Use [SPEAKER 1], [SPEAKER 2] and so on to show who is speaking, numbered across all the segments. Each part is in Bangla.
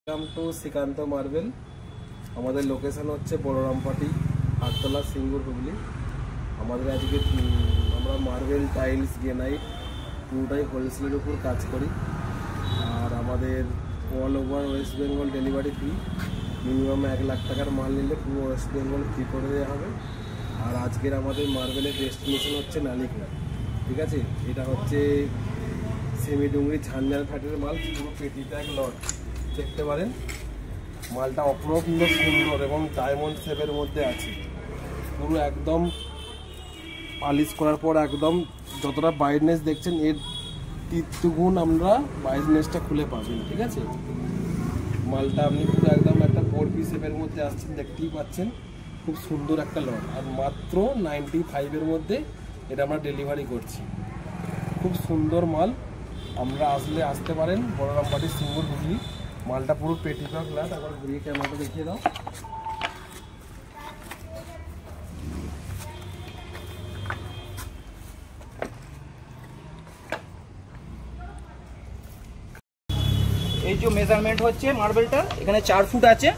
[SPEAKER 1] Welcome to Srikanth marble. हमारे लोकेशन होच्छे बलरामपाटी आठतला सिंगुर हुगली। हमारे आज के मार्बल टाइल्स ग्रेनाइट पुरोटाई होलसेलेर उपर काज करी और हमारे all over West Bengal delivery free. Minimum 1 lakh टाकार माल निले पुरो वेस्ट बेंगल फ्री करे देওয়া হবে। और आजकेर हमारे मार्बलेर डेस्टिनेशन होच्छे नालिकला। ठीक है, এটা হচ্ছে सेमी डुंगरी झांझार फैक्टरिर माल। पुरो पेटीटा एक लट देखते पारेन। मालटा अपूर्व सुंदर एवं डायमंड शेपर मध्य आछे। पुरो एकदम पालिश करार पर एकदम যতটা ব্রাইটনেস দেখছেন এর 3 গুণ আমরা ব্রাইটনেসটা খুলে পাবেন। ঠিক আছে, মালটা আপনি পুরো একদম একটা 4 পিস শেপের মধ্যে আসছেন, দেখতেই পাচ্ছেন। খুব সুন্দর একটা লট আর মাত্র 95 এর মধ্যে এটা আমরা ডেলিভারি করছি। খুব সুন্দর মাল। আমরা আসতে পারেন বলরামপাটি সিঙ্গুর হুগলি। মালটা পুরো পেটি পাক গ্লাস। আবার ঘুরিয়ে ক্যামেরাটা দেখিয়ে দাও।
[SPEAKER 2] এই যে মেজারমেন্ট হচ্ছে মার্বেলটা, এখানে 4 ফুট আছে,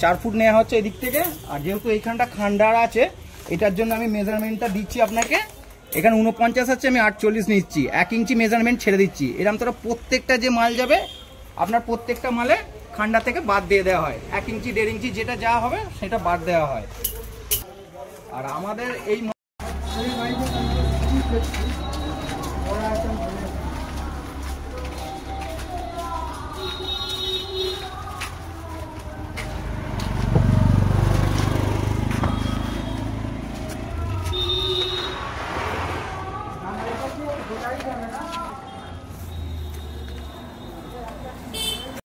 [SPEAKER 2] 4 ফুট নেওয়া হচ্ছে এদিক থেকে। আর যেহেতু এইখানটা খান্ডার আছে, এটার জন্য আমি মেজারমেন্টটা দিচ্ছি আপনাকে। এখানে 49 আছে, আমি 48 নিচ্ছি। 1 ইঞ্চি মেজারমেন্ট ছেড়ে দিচ্ছি। এরকম তোরা প্রত্যেকটা যে মাল যাবে আপনার প্রত্যেকটা মালে খান্ডা থেকে বাদ দিয়ে দেওয়া হয়। 1 ইঞ্চি 1.5 ইঞ্চি যেটা যা হবে সেটা বাদ দেওয়া হয়। আর আমাদের এই